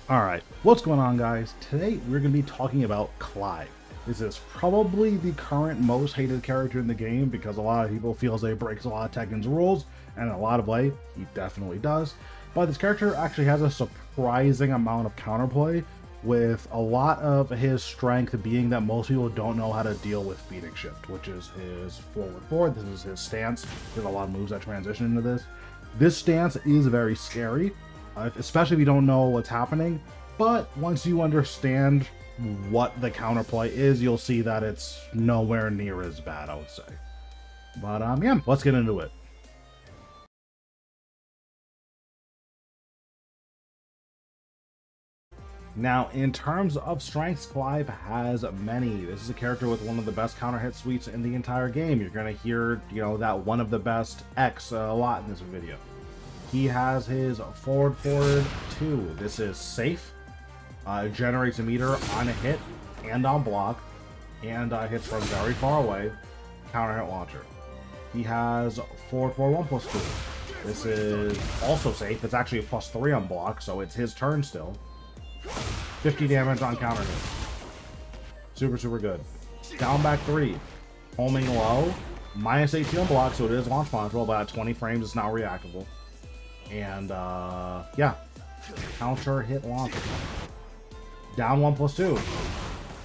Alright, what's going on, guys? Today we're going to be talking about Clive. This is probably the current most hated character in the game because a lot of people feel he breaks a lot of Tekken's rules, and in a lot of ways, he definitely does. But this character actually has a surprising amount of counterplay, with a lot of his strength being that most people don't know how to deal with feeding shift, which is his forward. This is his stance. There's a lot of moves that transition into this. This stance is very scary, especially if you don't know what's happening, but once you understand what the counterplay is, you'll see that it's nowhere near as bad, I would say. But yeah, let's get into it. Now, in terms of strengths, Clive has many. This is a character with one of the best counter hit suites in the entire game. You're going to hear, that one of the best X a lot in this video. He has his forward 2. This is safe. Generates a meter on a hit and on block, and hits from very far away. Counter hit launcher. He has forward 1 plus 2. This is also safe. It's actually a +3 on block, so it's his turn still. 50 damage on counter hit. Super good. Down back 3. Homing low. -18 on block, so it is launch punchable, but at 20 frames it's now reactable. And yeah, counter hit launch. Down 1 plus 2.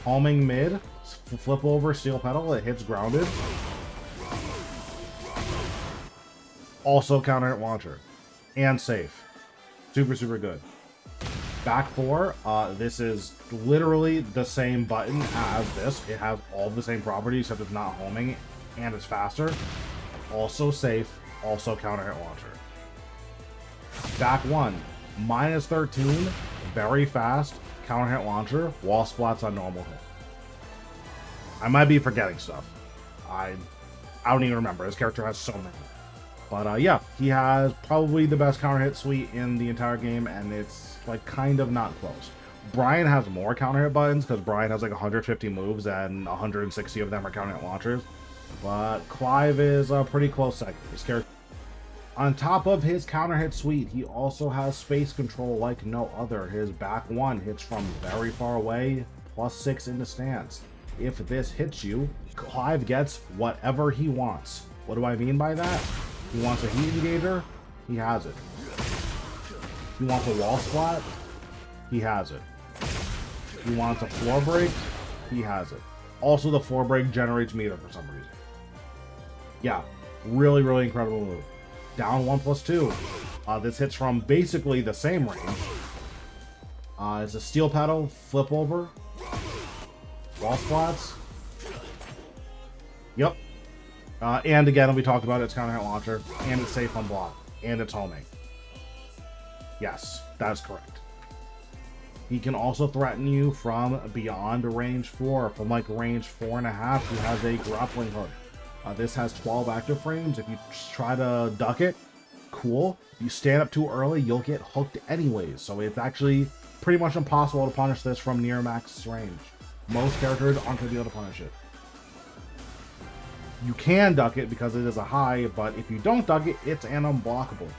Homing mid, flip over steel pedal, it hits grounded. Also counter hit launcher. And safe. Super good. Back 4, this is literally the same button as this. It has all the same properties, except it's not homing, and it's faster. Also safe, also counter hit launcher. Back 1, -13, very fast, counter hit launcher, wall splats on normal hit. I might be forgetting stuff. I don't even remember. This character has so many. But yeah, he has probably the best counter hit suite in the entire game, and it's like kind of not close. Brian has more counter hit buttons because Brian has like 150 moves and 160 of them are counter hit launchers. But Clive is a pretty close second. This character, on top of his counter hit suite, he also has space control like no other. His back 1 hits from very far away, +6 into stance. If this hits you, Clive gets whatever he wants. What do I mean by that? He wants a heat engager, he has it. He wants a wall splat, he has it. He wants a floor break, he has it. Also, the floor break generates meter for some reason. Yeah, really incredible move. Down 1 plus 2. This hits from basically the same range. It's a steel pedal, flip over, wall splats. Yep. And again, we talked about it, it's counter hit launcher, and it's safe on block, and it's homing. Yes, that's correct. He can also threaten you from beyond range 4, from like range 4.5. He has a grappling hook. This has 12 active frames. If you try to duck it, cool. You stand up too early, you'll get hooked anyways. So it's actually pretty much impossible to punish this from near max range. Most characters aren't going to be able to punish it. You can duck it because it is a high, but if you don't duck it, it's an unblockable.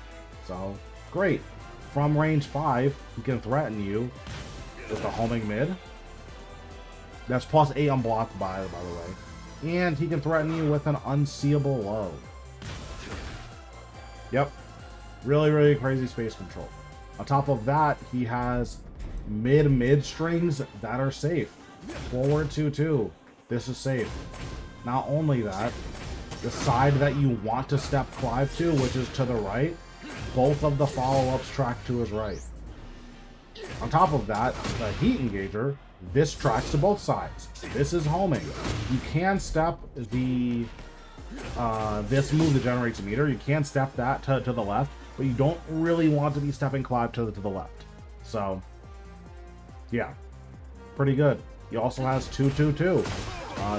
So, great. From range 5, he can threaten you with the homing mid. That's +8 unblocked by the way. And he can threaten you with an unseeable low. Yep. Really crazy space control. On top of that, he has mid strings that are safe. Forward 2-2. This is safe. Not only that, the side that you want to step Clive to, which is to the right, both of the follow-ups track to his right. On top of that, the heat engager, this tracks to both sides. This is homing. You can step the this move that generates a meter. You can step that to the left, but you don't really want to be stepping Clive to the left. So, yeah, pretty good. He also has 2-2-2.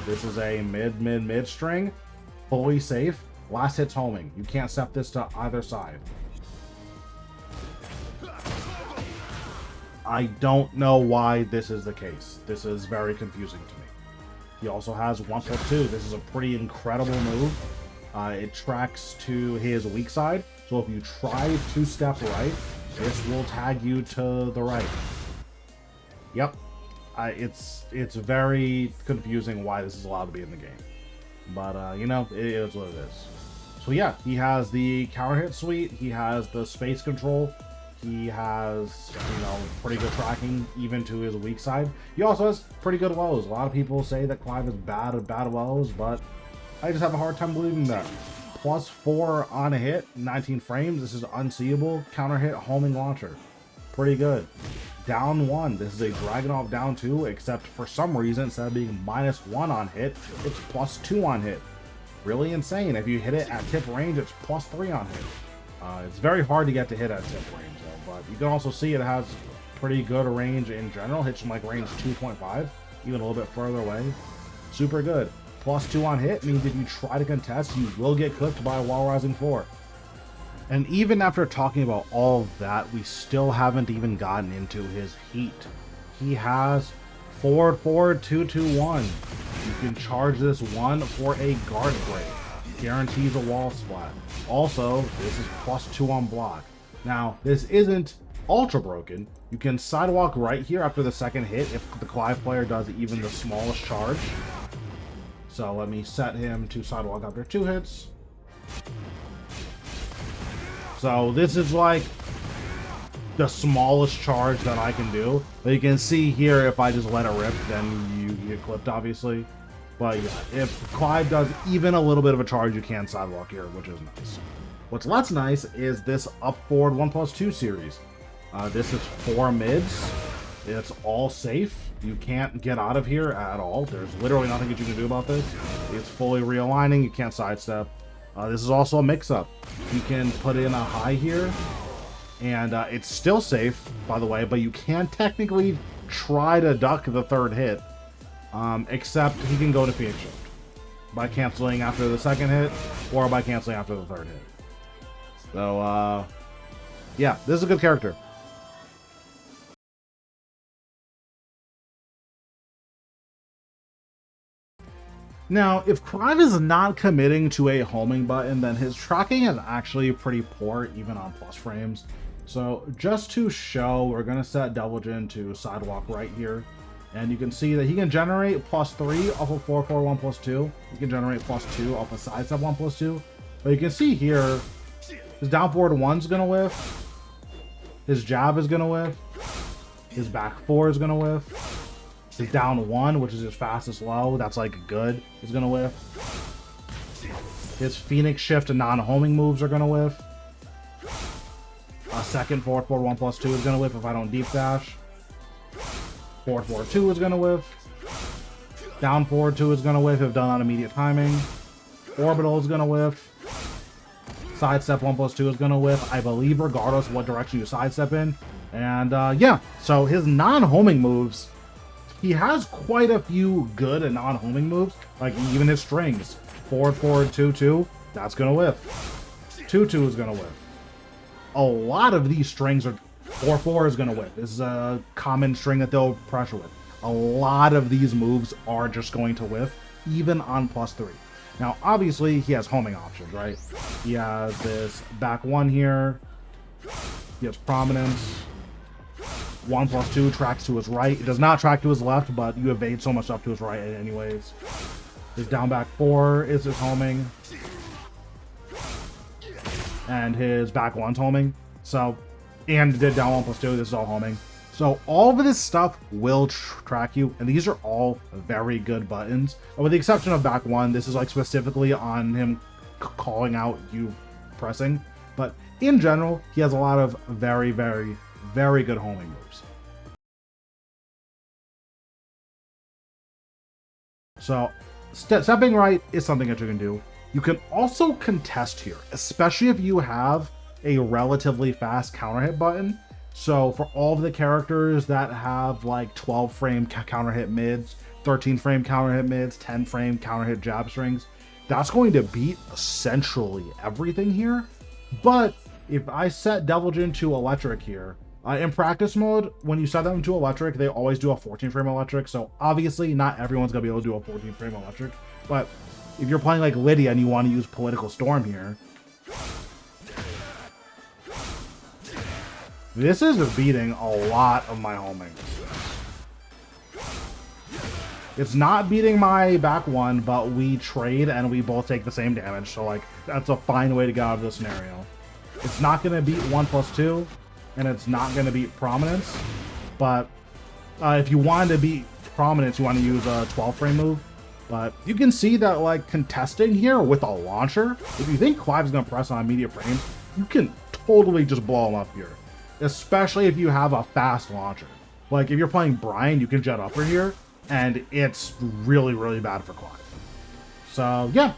This is a mid string, fully safe. Last hit's homing. You can't step this to either side. I don't know why this is the case. This is very confusing to me. He also has 1 plus 2. This is a pretty incredible move. It tracks to his weak side. So if you try to step right, this will tag you to the right. Yep. It's very confusing why this is allowed to be in the game. But, you know, it is what it is. So yeah, he has the counter hit suite, he has the space control, he has, you know, pretty good tracking even to his weak side. He also has pretty good lows. A lot of people say that Clive is bad at lows, but I just have a hard time believing that. +4 on a hit, 19 frames. This is unseeable. Counter hit, homing launcher. Pretty good. Down 1. This is a Dragunov down 2, except for some reason, instead of being -1 on hit, it's +2 on hit. Really insane. If you hit it at tip range, it's +3 on hit. It's very hard to get to hit at tip range, though, but you can also see it has pretty good range in general. Hits from like range 2.5, even a little bit further away. Super good. +2 on hit means if you try to contest, you will get clipped by a wall rising 4. And even after talking about all of that, we still haven't even gotten into his heat. He has forward, 2-2-1. You can charge this one for a guard break. Guarantees a wall splat. Also, this is +2 on block. Now, this isn't ultra broken. You can sidewalk right here after the second hit if the Clive player does even the smallest charge. So let me set him to sidewalk after 2 hits. So this is like the smallest charge that I can do. But you can see here, if I just let it rip, then you get clipped, obviously. But yeah, if Clive does even a little bit of a charge, you can sidewalk here, which is nice. What's less nice is this up forward 1+2 series. This is 4 mids. It's all safe. You can't get out of here at all. There's literally nothing that you can do about this. It's fully realigning. You can't sidestep. This is also a mix-up. You can put in a high here, and it's still safe, by the way, but you can technically try to duck the third hit, except he can go to Phoenix Shift by canceling after the second hit, or by canceling after the third hit. So, yeah, this is a good character. Now, if Clive is not committing to a homing button, then his tracking is actually pretty poor, even on plus frames. So just to show, we're going to set Devilgen to sidewalk right here. And you can see that he can generate +3 off of 4-4-1 +2. He can generate +2 off of sidestep 1 +2. But you can see here, his down forward 1's going to whiff. His jab is going to whiff. His back 4 is going to whiff. His down 1, which is his fastest low, that's like good, is gonna whiff. His Phoenix Shift and non-homing moves are gonna whiff. A second forward 1 +2 is gonna whiff if I don't deep dash. Forward 2 is gonna whiff. Down forward 2 is gonna whiff if done on immediate timing. Orbital is gonna whiff. Sidestep 1 +2 is gonna whiff, I believe, regardless of what direction you sidestep in. And yeah, so his non-homing moves, he has quite a few good and non-homing moves, like even his strings. Forward 2-2, that's gonna whiff. 2-2 is gonna whiff. A lot of these strings are 4-4 is gonna whiff. This is a common string that they'll pressure with. A lot of these moves are just going to whiff, even on +3. Now, obviously, he has homing options, right? He has this back 1 here. He has prominence. 1 +2 tracks to his right. It does not track to his left, but you evade so much stuff to his right anyways. His down back 4 is his homing. And his back 1's homing. So, and did down 1 +2, this is all homing. So all of this stuff will track you, and these are all very good buttons. With the exception of back 1, this is like specifically on him calling out you pressing. But in general, he has a lot of very, very, very good homing moves. So stepping right is something that you can do. You can also contest here, especially if you have a relatively fast counter hit button. So for all of the characters that have like 12 frame counter hit mids, 13 frame counter hit mids, 10 frame counter hit jab strings, that's going to beat essentially everything here. But if I set Devilgen to electric here, in practice mode, when you set them to electric, they always do a 14 frame electric. So obviously not everyone's gonna be able to do a 14 frame electric, but if you're playing like Lydia and you want to use Political Storm here, this is beating a lot of my homing. It's not beating my back one, but we trade and we both take the same damage. So like, that's a fine way to get out of this scenario. It's not going to beat 1+2, and it's not going to beat Prominence. But if you wanted to beat Prominence, you want to use a 12-frame move. But you can see that like contesting here with a launcher, if you think Clive's going to press on immediate frames, you can totally just blow him up here. Especially if you have a fast launcher. Like if you're playing Brian, you can jet upper here, and it's really, really bad for Clive. So yeah,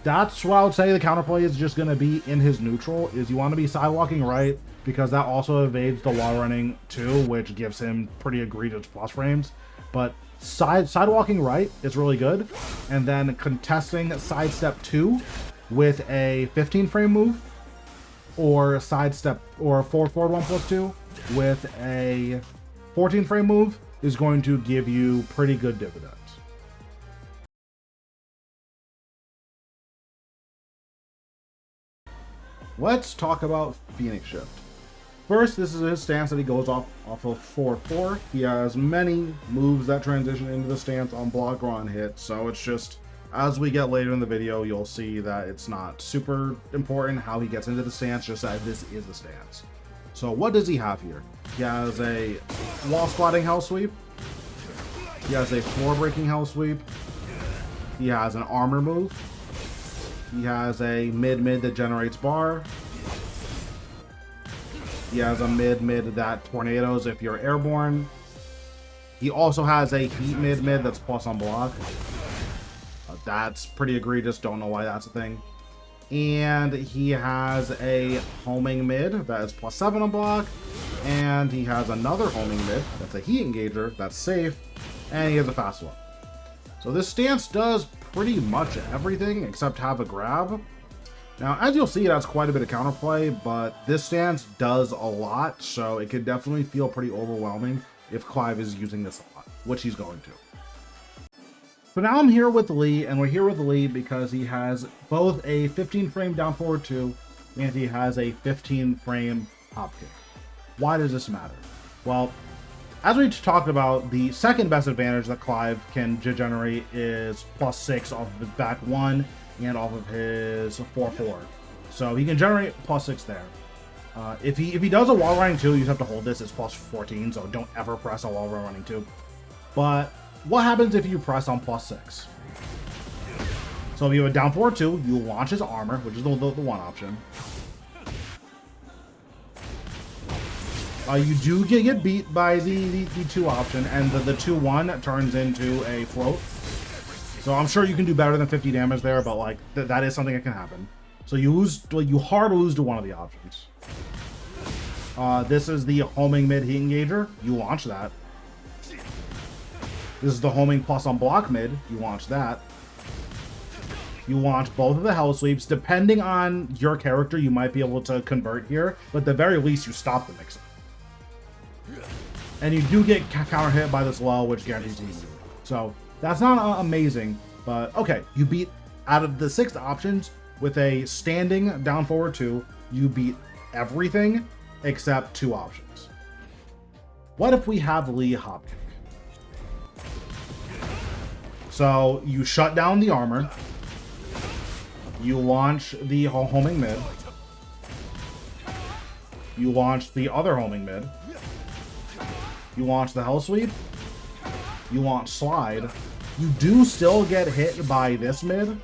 that's what I would say the counterplay is just going to be in his neutral, is you want to be sidewalking right, because that also evades the wall running too, which gives him pretty egregious plus frames. But sidewalking right is really good, and then contesting sidestep 2 with a 15-frame move, or sidestep or forward 1+2 with a 14-frame move is going to give you pretty good dividends. Let's talk about Phoenix Shift. First, this is his stance that he goes off of 4-4. He has many moves that transition into the stance on block or on hit, so it's just, as we get later in the video, you'll see that it's not super important how he gets into the stance, just that this is the stance. So what does he have here? He has a wall spotting hell sweep. He has a floor breaking hell sweep. He has an armor move. He has a mid-mid that generates bar. He has a mid-mid that tornadoes if you're airborne. He also has a heat mid-mid that's plus on block. That's pretty egregious, don't know why that's a thing. And he has a homing mid that is +7 on block. And he has another homing mid that's a heat engager that's safe. And he has a fast one. So this stance does pretty much everything except have a grab. Now, as you'll see, it has quite a bit of counterplay, but this stance does a lot, so it could definitely feel pretty overwhelming if Clive is using this a lot, which he's going to. So now I'm here with Lee, and we're here with Lee because he has both a 15-frame down forward 2, and he has a 15-frame hop kick. Why does this matter? Well, as we talked about, the second best advantage that Clive can generate is +6 off of his back 1 and off of his 4-4. So he can generate +6 there. If he does a wall running 2, you have to hold this as +14, so don't ever press a wall running 2. But what happens if you press on +6? So if you have a down forward 2, you launch his armor, which is the one option. You do get beat by the 2 option, and the 2-1 turns into a float. So I'm sure you can do better than 50 damage there, but like that is something that can happen. So you lose, you hard lose to one of the options. This is the homing mid heat engager. You launch that. This is the homing plus on block mid. You launch that. You launch both of the hell sweeps. Depending on your character, you might be able to convert here, but at the very least, you stop the mix-up. And you do get counter hit by this lull, which guarantees you. So that's not amazing, but okay. You beat, out of the 6 options, with a standing down forward 2, you beat everything except 2 options. What if we have Lee hop kick? So you shut down the armor. You launch the homing mid. You launch the other homing mid. You launch the hell sweep. You launch slide. You do still get hit by this mid,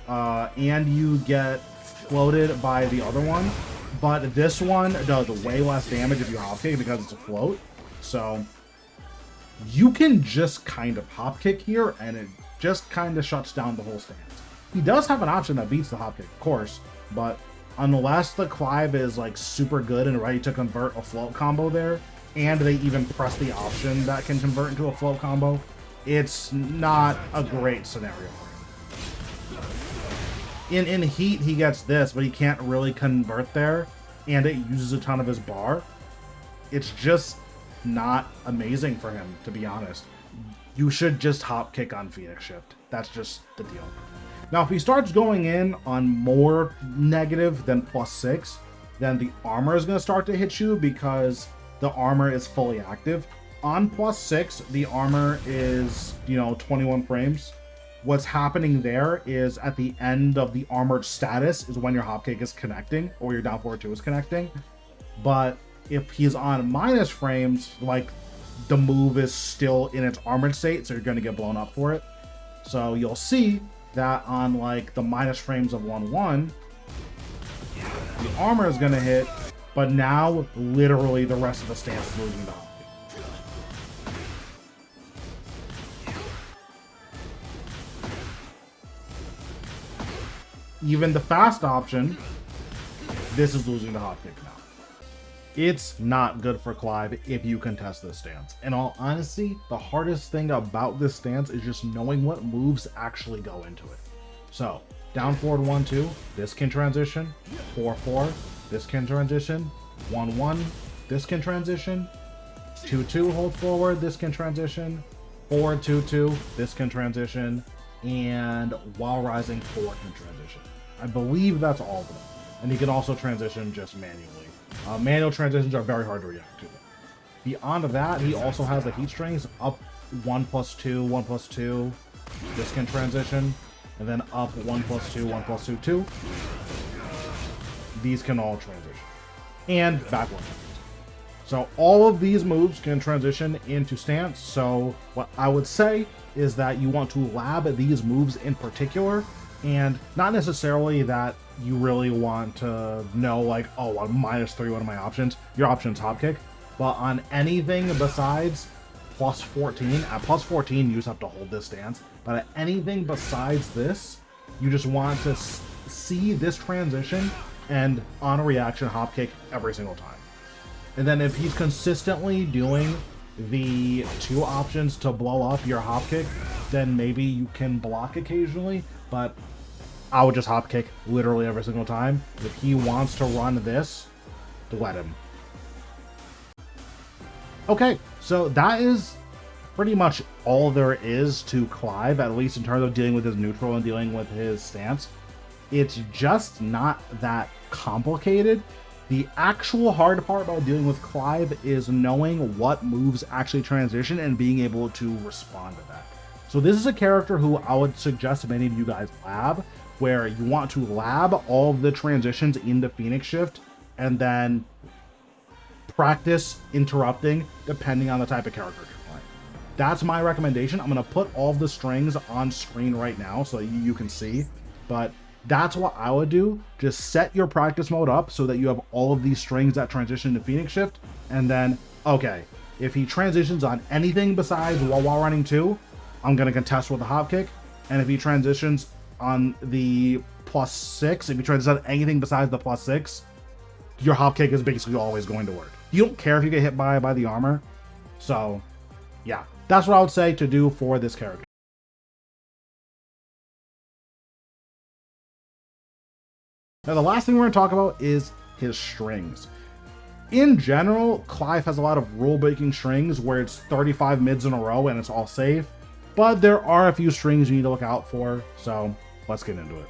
and you get floated by the other one, but this one does way less damage if you hop kick because it's a float. So you can just kind of hop kick here, and it just kind of shuts down the whole stance. He does have an option that beats the hop kick, of course, but unless the Clive is like super good and ready to convert a float combo there, and they even press the option that can convert into a float combo, it's not a great scenario for him. In heat, he gets this, but he can't really convert there, and it uses a ton of his bar. It's just not amazing for him, to be honest. You should just hop kick on Phoenix Shift. That's just the deal. Now, if he starts going in on more negative than +6, then the armor is going to start to hit you because the armor is fully active. on +6, the armor is, 21 frames. What's happening there is at the end of the armored status is when your hopkick is connecting, or your down forward 2 is connecting. But if he's on minus frames, like, the move is still in its armored state, so you're going to get blown up for it. So you'll see that on, like, the minus frames of 1-1, the armor is going to hit, but now literally the rest of the stance is losing the hopkick. Even the fast option, this is losing the hopkick now. It's not good for Clive if you contest this stance. In all honesty, the hardest thing about this stance is just knowing what moves actually go into it. So, down forward 1-2, this can transition. 4-4, this can transition. 1-1, this can transition. 2-2, hold forward, this can transition. Forward 2-2, this can transition. And while rising, 4 can transition. I believe that's all of them. And he can also transition just manually. Manual transitions are very hard to react to. Beyond that, he also has the heat strings up 1+2, 1+2. This can transition. And then up 1+2, 1+2, 2. These can all transition. And back 1. So all of these moves can transition into stance. So what I would say is that you want to lab these moves in particular, and not necessarily that you really want to know, like, oh, I'm -3, what are my options? Your option's hopkick. But on anything besides +14, at +14 you just have to hold this stance. But at anything besides this, you just want to see this transition and on a reaction hopkick every single time. And then if he's consistently doing the 2 options to blow up your hopkick, then maybe you can block occasionally, but I would just hopkick literally every single time. If he wants to run this, let him. Okay, so that is pretty much all there is to Clive, at least in terms of dealing with his neutral and dealing with his stance. It's just not that complicated. The actual hard part about dealing with Clive is knowing what moves actually transition and being able to respond to that. So this is a character who I would suggest many of you guys lab, where you want to lab all of the transitions into Phoenix Shift and then practice interrupting depending on the type of character you're playing. That's my recommendation. I'm going to put all of the strings on screen right now so that you can see, but that's what I would do. Just set your practice mode up so that you have all of these strings that transition to Phoenix Shift, and then, okay, if he transitions on anything besides while running 2, I'm going to contest with a hopkick, and if he transitions on the +6, if he transitions on anything besides the +6, your hopkick is basically always going to work. You don't care if you get hit by the armor. So, yeah, that's what I would say to do for this character. Now, the last thing we're going to talk about is his strings. In general, Clive has a lot of rule-breaking strings where it's 35 mids in a row and it's all safe, but there are a few strings you need to look out for, so let's get into it.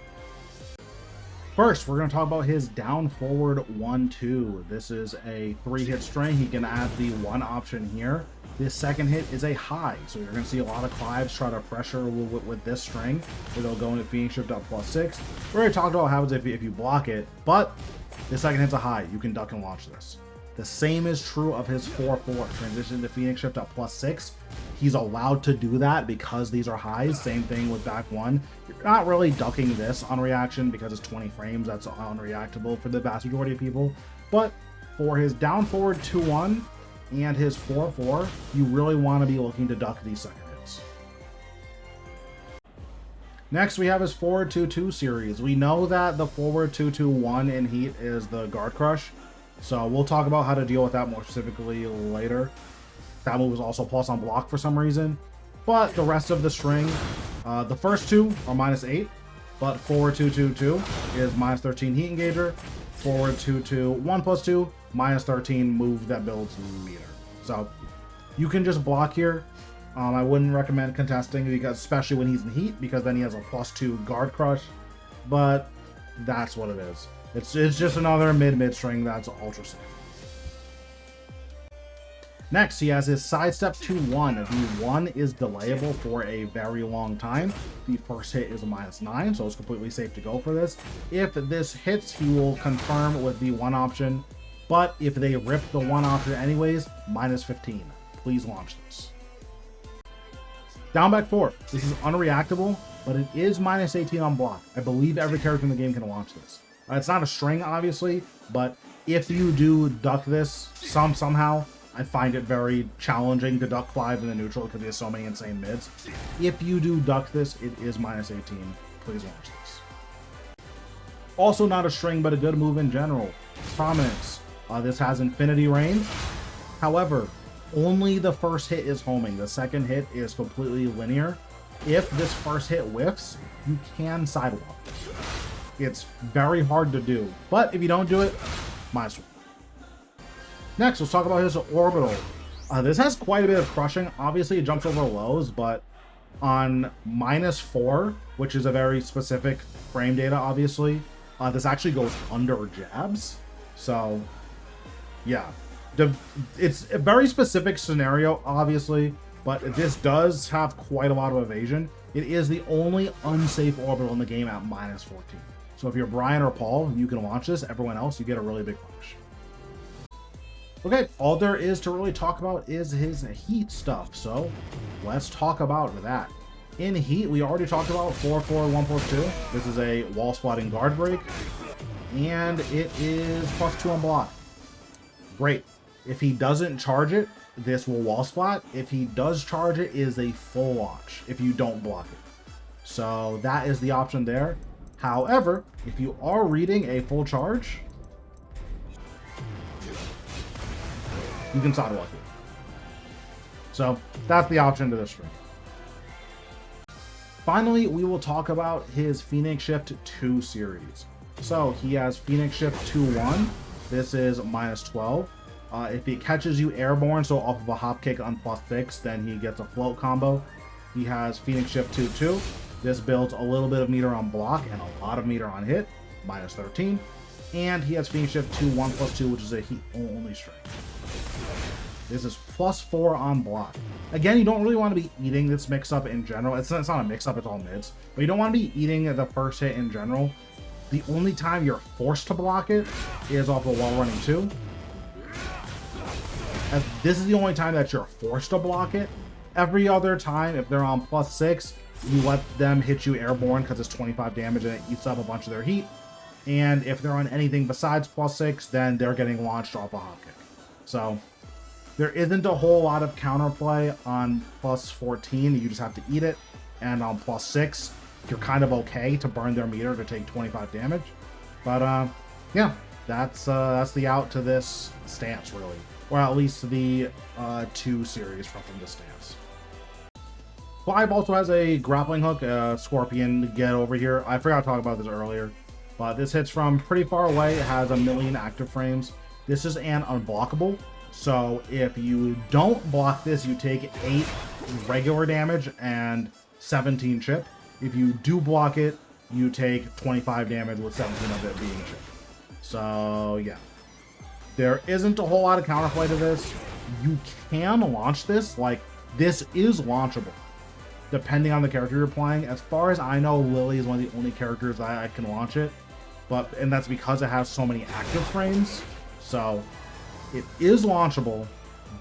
First, we're going to talk about his down forward 1-2. This is a 3-hit string. He can add the 1 option here. This second hit is a high, so you're going to see a lot of Clives try to pressure with this string, where they'll go into Phoenix Shift up +6. We already talked about what happens if you block it, but the second hit's a high. You can duck and launch this. The same is true of his 4-4, transition to Phoenix Shift up +6. He's allowed to do that because these are highs. Same thing with back 1. You're not really ducking this on reaction because it's 20 frames. That's unreactable for the vast majority of people. But for his down forward 2-1 and his 4-4, you really want to be looking to duck these second hits. Next, we have his forward 2-2 series. We know that the forward 2-2-1 in Heat is the guard crush, so we'll talk about how to deal with that more specifically later. That move is also plus on block for some reason, but the rest of the string, the first 2 are -8, but forward 2-2-2 is -13 heat engager, forward 2-2 1+2 -13 move that builds meter. So you can just block here. I wouldn't recommend contesting, because especially when he's in heat, because then he has a +2 guard crush, but that's what it is. It's just another mid string that's ultra safe. Next, he has his sidestep 2-1. The 1 is delayable for a very long time. The first hit is a -9, so it's completely safe to go for this. If this hits, he will confirm with the 1 option, but if they rip the 1 option anyways, -15. Please launch this. Down back 4. This is unreactable, but it is -18 on block. I believe every character in the game can launch this. It's not a string, obviously, but if you do duck this somehow, I find it very challenging to duck Clive in the neutral because he has so many insane mids. If you do duck this, it is -18. Please launch this. Also not a string, but a good move in general. Prominence. This has infinity range. However, only the first hit is homing. The second hit is completely linear. If this first hit whiffs, you can sidewalk. It's very hard to do, but if you don't do it, -1. Next, let's talk about his orbital. This has quite a bit of crushing. Obviously, it jumps over lows, but on -4, which is a very specific frame data, obviously, this actually goes under jabs. So, yeah. It's a very specific scenario, obviously, but this does have quite a lot of evasion. It is the only unsafe orbital in the game at -14. So if you're Brian or Paul, you can launch this. Everyone else, you get a really big punish. Okay, all there is to really talk about is his heat stuff, so let's talk about that. In heat, we already talked about 4-4, 1+2. This is a wall splatting guard break, and it is +2 on block. Great. If he doesn't charge it, this will wall splat. If he does charge it, it is a full launch if you don't block it. So that is the option there. However, if you are reading a full charge, you can sidewalk it. So that's the option to this string. Finally, we will talk about his Phoenix Shift 2 series. So he has Phoenix Shift 2-1. This is -12. If he catches you airborne, so off of a hop kick on +6, then he gets a float combo. He has Phoenix Shift 2-2. This builds a little bit of meter on block and a lot of meter on hit, -13. And he has Phoenix Shift 2-1+2, which is a heat only string. This is +4 on block. Again, you don't really want to be eating this mix-up in general. It's not a mix-up, it's all mids. But you don't want to be eating the first hit in general. The only time you're forced to block it is off of wall running 2. As this is the only time that you're forced to block it. Every other time, if they're on +6, you let them hit you airborne because it's 25 damage and it eats up a bunch of their heat. And if they're on anything besides +6, then they're getting launched off a hop kick. So there isn't a whole lot of counterplay on +14. You just have to eat it. And on +6, you're kind of okay to burn their meter to take 25 damage. But yeah, that's the out to this stance, really. Or at least the 2 series from this stance. Clive also has a grappling hook, Scorpion Get Over Here. I forgot to talk about this earlier, but this hits from pretty far away. It has 1,000,000 active frames. This is an unblockable, so if you don't block this, you take 8 regular damage and 17 chip. If you do block it, you take 25 damage with 17 of it being chip. So yeah, there isn't a whole lot of counterplay to this. You can launch this, like this is launchable, depending on the character you're playing. As far as I know, Lily is one of the only characters I can launch it, and that's because it has so many active frames. So it is launchable,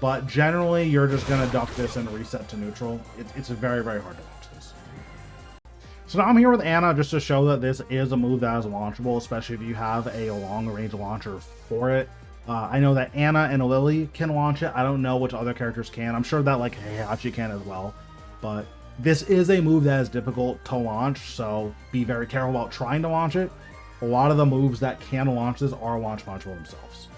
but generally you're just gonna duck this and reset to neutral. It's very, very hard to launch this. So now I'm here with Anna just to show that this is a move that is launchable, especially if you have a long range launcher for it. I know that Anna and Lily can launch it. I don't know which other characters can. I'm sure that like Heihachi can as well, but this is a move that is difficult to launch, so be very careful about trying to launch it. A lot of the moves that can launch this are launchable themselves.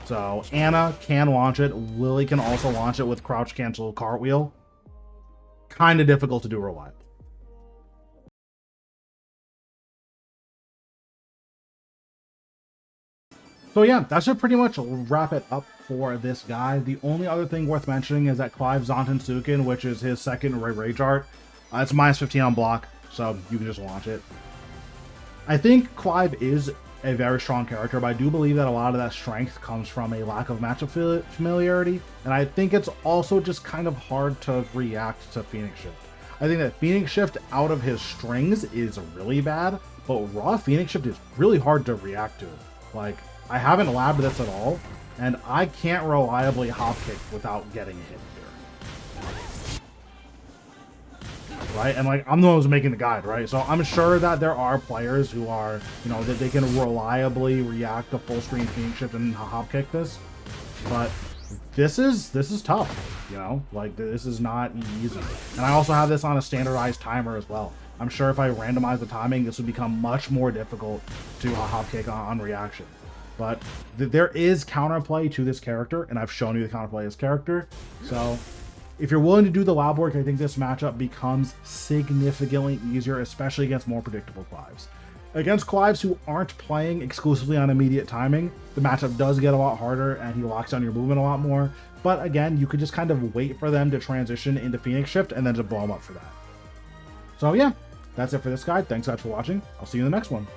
So Anna can launch it. Lily can also launch it with crouch cancel cartwheel. Kind of difficult to do reliably. So yeah, that should pretty much wrap it up for this guy. The only other thing worth mentioning is that Clive Zantensuken, which is his second rage art, it's -15 on block, so you can just launch it. I think Clive is a very strong character, but I do believe that a lot of that strength comes from a lack of matchup familiarity, and I think it's also just kind of hard to react to Phoenix Shift. I think that Phoenix Shift out of his strings is really bad, but raw Phoenix Shift is really hard to react to. Like, I haven't labbed this at all, and I can't reliably hop kick without getting hit here. Right? And like, I'm the one who's making the guide, right? So I'm sure that there are players who are, you know, that they can reliably react to full screen Phoenix Shift and hop kick this, but this is tough, you know? Like, this is not easy. And I also have this on a standardized timer as well. I'm sure if I randomize the timing, this would become much more difficult to hop kick on reaction. But there is counterplay to this character, and I've shown you the counterplay of this character. So if you're willing to do the lab work, I think this matchup becomes significantly easier, especially against more predictable Clives. Against Clives who aren't playing exclusively on immediate timing, the matchup does get a lot harder, and he locks down your movement a lot more. But again, you could just kind of wait for them to transition into Phoenix Shift and then just blow them up for that. So yeah, that's it for this guide. Thanks guys for watching. I'll see you in the next one.